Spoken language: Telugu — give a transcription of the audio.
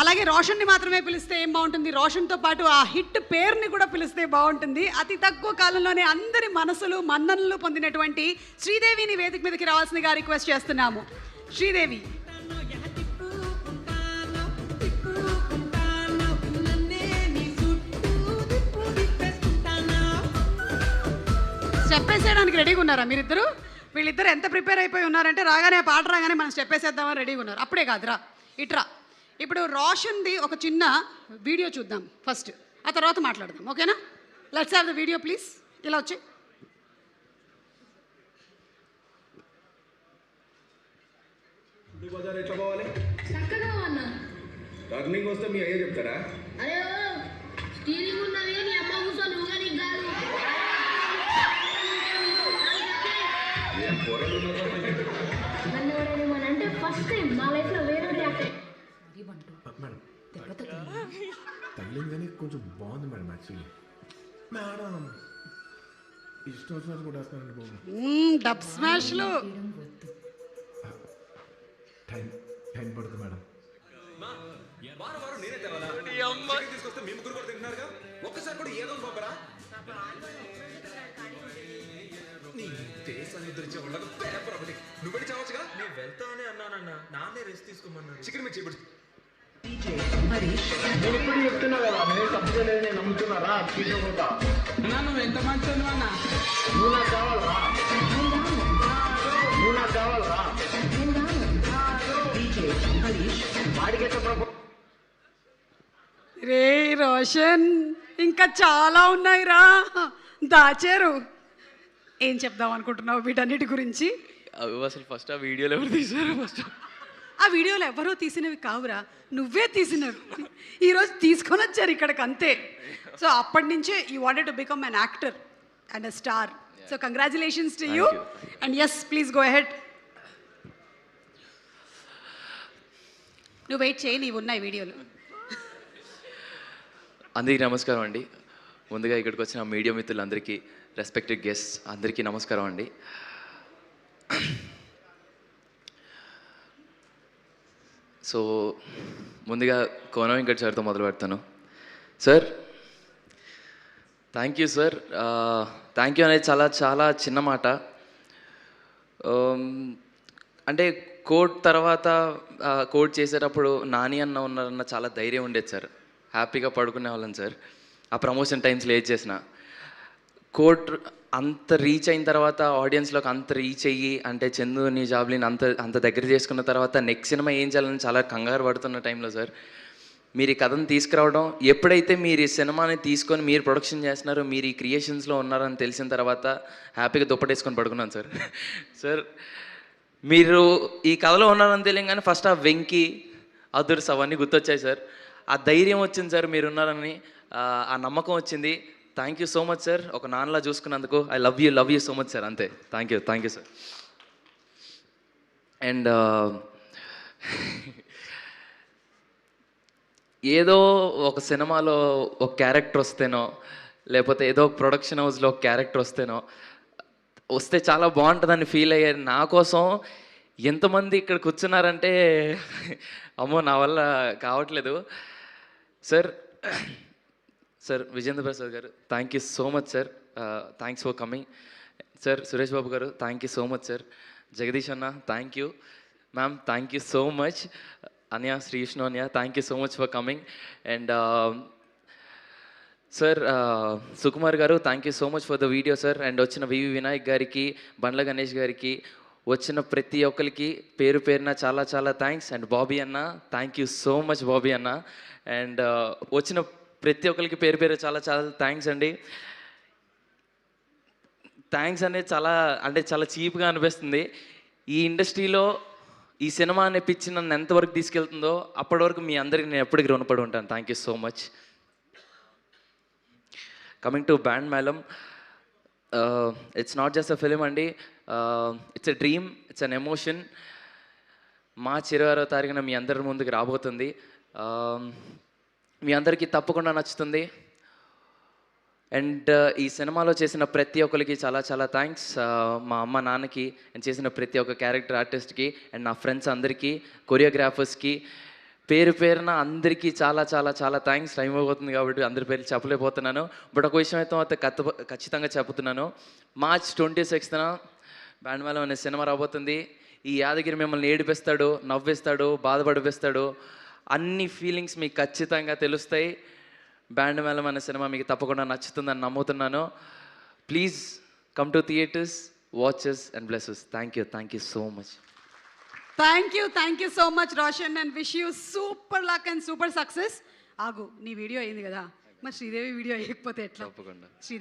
అలాగే రోషన్ని మాత్రమే పిలిస్తే ఏం బాగుంటుంది, రోషన్తో పాటు ఆ హిట్ పేరుని కూడా పిలిస్తే బాగుంటుంది. అతి తక్కువ కాలంలోనే అందరి మనసులు మన్ననలు పొందినటువంటి శ్రీదేవిని వేదిక మీదకి రావాల్సిందిగా రిక్వెస్ట్ చేస్తున్నాము. శ్రీదేవి. స్టెప్ వేసేయడానికి రెడీగా ఉన్నారా మీరిద్దరు? వీళ్ళిద్దరు ఎంత ప్రిపేర్ అయిపోయి ఉన్నారంటే రాగానే ఆ పాట రాగానే మనం స్టెప్ వేసేద్దామని రెడీగా ఉన్నారు. అప్పుడే కాదురా ఇట్రా. ఇప్పుడు రోషన్ది ఒక చిన్న వీడియో చూద్దాం ఫస్ట్, ఆ తర్వాత మాట్లాడదాం. ఓకేనా? Let's have the video please. ఇలా వచ్చి టర్నింగ్ వస్తే మీ అయ్యే చెప్తారా? అంటే ఫస్ట్ టైం నా లైఫ్లో వేరే మేడం తగిలింది కానీ కొంచెం బాగుంది మేడం. యాక్చువల్లీ మేడం ఇష్టం వచ్చినట్టు కూడా వేస్తానండి బాబు. డబ్ స్మాష్లు. టైం పడుతుంది మేడం. తీసుకొస్తే మీ ముగ్గురు కూడా తింటున్నారుగా, ఒక్కసారి కూడా ఏదో బాబరా పేపర్ ఒకటి నువ్వు వెళ్ళి చావచ్చుగా. నేను వెళ్తానే అన్నానన్నా, నాన్నే రెస్ట్ తీసుకోమన్నాను. చికెన్ మీద చేపడు. నేను ఇప్పుడు చెప్తున్నా కదా, నేను తప్పు చేయలేదు, నేను నమ్ముతున్నారా? తీసుకోకుండా నువ్వు ఎంత మంచి అన్నా, నువ్వు నాకు కావాలరా, నువ్వు నాకు కావాలరా. వాడికి ఎట్లా రే రోషన్, ఇంకా చాలా ఉన్నాయిరా, దాచారు. ఏం చెప్దాం అనుకుంటున్నావు వీటన్నిటి గురించి? అవి అసలు ఫస్ట్ ఆ వీడియోలో ఎవరు తీశారు? ఫస్ట్ ఆ వీడియోలో ఎవరో తీసినవి కావురా, నువ్వే తీసినవి. ఈరోజు తీసుకొని వచ్చారు ఇక్కడికి, అంతే. సో అప్పటి నుంచే you wanted to become an actor and a star. So congratulations to you. And yes, please go ahead. నువ్వు వెయిట్ చేయి, నీవు ఉన్నాయి వీడియోలు. అందరికీ నమస్కారం అండి. ముందుగా ఇక్కడికి వచ్చిన మీడియా మిత్రులందరికీ, రెస్పెక్టెడ్ గెస్ట్స్ అందరికీ నమస్కారం అండి. సో ముందుగా కోన వెంకట్ సార్తో మొదలు పెడతాను. Sir, thank you sir. Thank you అనేది చాలా చాలా చిన్న మాట. అంటే కోడ్ తర్వాత కోడ్ చేసేటప్పుడు నాని అన్న ఉన్నారన్న చాలా ధైర్యం ఉండేది సార్. హ్యాపీగా పడుకునే వాళ్ళం సార్. ఆ ప్రమోషన్ టైమ్స్లో ఏది చేసిన కోడ్ అంత రీచ్ అయిన తర్వాత, ఆడియన్స్లోకి అంత రీచ్ అయ్యి, అంటే చందుని జాబ్లీని అంత దగ్గర చేసుకున్న తర్వాత నెక్స్ట్ సినిమా ఏం చేయాలని చాలా కంగారు పడుతున్న టైంలో సార్ మీరు ఈ కథను తీసుకురావడం, ఎప్పుడైతే మీరు ఈ సినిమాని తీసుకొని మీరు ప్రొడక్షన్ చేస్తున్నారు, మీరు ఈ క్రియేషన్స్లో ఉన్నారని తెలిసిన తర్వాత హ్యాపీగా దుప్పటేసుకొని పడుకున్నాను సార్. సార్, మీరు ఈ కథలో ఉన్నారని తెలియగానే ఫస్ట్ ఆ వెంకీ, అదుర్స్ అవన్నీ గుర్తొచ్చాయి సార్. ఆ ధైర్యం వచ్చింది సార్, మీరున్నారని ఆ నమ్మకం వచ్చింది. Thank you so much sir. ఒక నాన్నలా చూసుకున్నందుకు I love you so much sir. అంతే. Thank you sir. అండ్ ఏదో ఒక సినిమాలో ఒక క్యారెక్టర్ వస్తేనో, లేకపోతే ఏదో ఒక ప్రొడక్షన్ హౌస్లో ఒక క్యారెక్టర్ వస్తే చాలా బాగుంటుందని ఫీల్ అయ్యారు. నా కోసం ఎంతమంది ఇక్కడ కూర్చున్నారంటే అమ్మో నా వల్ల కావట్లేదు sir. Sir Vijendra Prasad garu, thank you so much sir. Thanks for coming sir. Suresh Babu garu, thank you so much sir. Jagadish anna, thank you. Ma'am, thank you so much. Anya, Sri Vishnu Anya, thank you so much for coming. And sir Sukumar garu, thank you so much for the video sir. And వచ్చిన వివి వినాయక్ గారికి, బండ్ల గణేష్ గారికి, వచ్చిన ప్రతి ఒక్కరికి పేరు పేరున చాలా చాలా థ్యాంక్స్. అండ్ బాబీ అన్న, thank you so much Bobby అన్న. అండ్ వచ్చిన ప్రతి ఒక్కరికి పేరు పేరు చాలా చాలా థ్యాంక్స్ అండి. థ్యాంక్స్ అనేది చాలా చీప్గా అనిపిస్తుంది. ఈ ఇండస్ట్రీలో ఈ సినిమా అనే పిచ్చి నన్ను ఎంతవరకు తీసుకెళ్తుందో అప్పటి వరకు మీ అందరికీ నేను ఎప్పటికీ రుణపడి ఉంటాను. Thank you so much. Coming to Band Melam, it's not just a film అండి, it's a dream, it's an emotion. March 26వ తారీఖున మీ అందరి ముందుకు రాబోతుంది. మీ అందరికీ తప్పకుండా నచ్చుతుంది. అండ్ ఈ సినిమాలో చేసిన ప్రతి ఒక్కరికి చాలా చాలా థ్యాంక్స్. మా అమ్మ నాన్నకి, అండ్ చేసిన ప్రతి ఒక్క క్యారెక్టర్ ఆర్టిస్ట్కి, అండ్ నా ఫ్రెండ్స్ అందరికీ, కొరియోగ్రాఫర్స్కి, పేరు పేరున అందరికీ చాలా చాలా చాలా థ్యాంక్స్. టైం అయిపోతుంది కాబట్టి అందరి పేర్లు చెప్పలేకపోతున్నాను. బట్ ఒక విషయం అయితే ఖచ్చితంగా చెప్తున్నాను. March 26న బ్యాండ్ మేళం అనే సినిమా రాబోతుంది. ఈ యాదగిరి మిమ్మల్ని ఏడిపిస్తాడు, నవ్విస్తాడు, బాధపడిపిస్తాడు. అన్ని ఫీలింగ్స్ మీకు ఖచ్చితంగా తెలుస్తాయి. బ్యాండ్ మేళం అనే సినిమా మీకు తప్పకుండా నచ్చుతుందని నమ్ముతున్నాను. Please come to theatres, watches and blesses. Thank you so much. Thank you so much Roshan and wish you super luck and super success. ఆగు, నీ వీడియో అయింది కదా, మరి శ్రీదేవి వీడియో వేయకపోతే ఎట్లా? తప్పకుండా.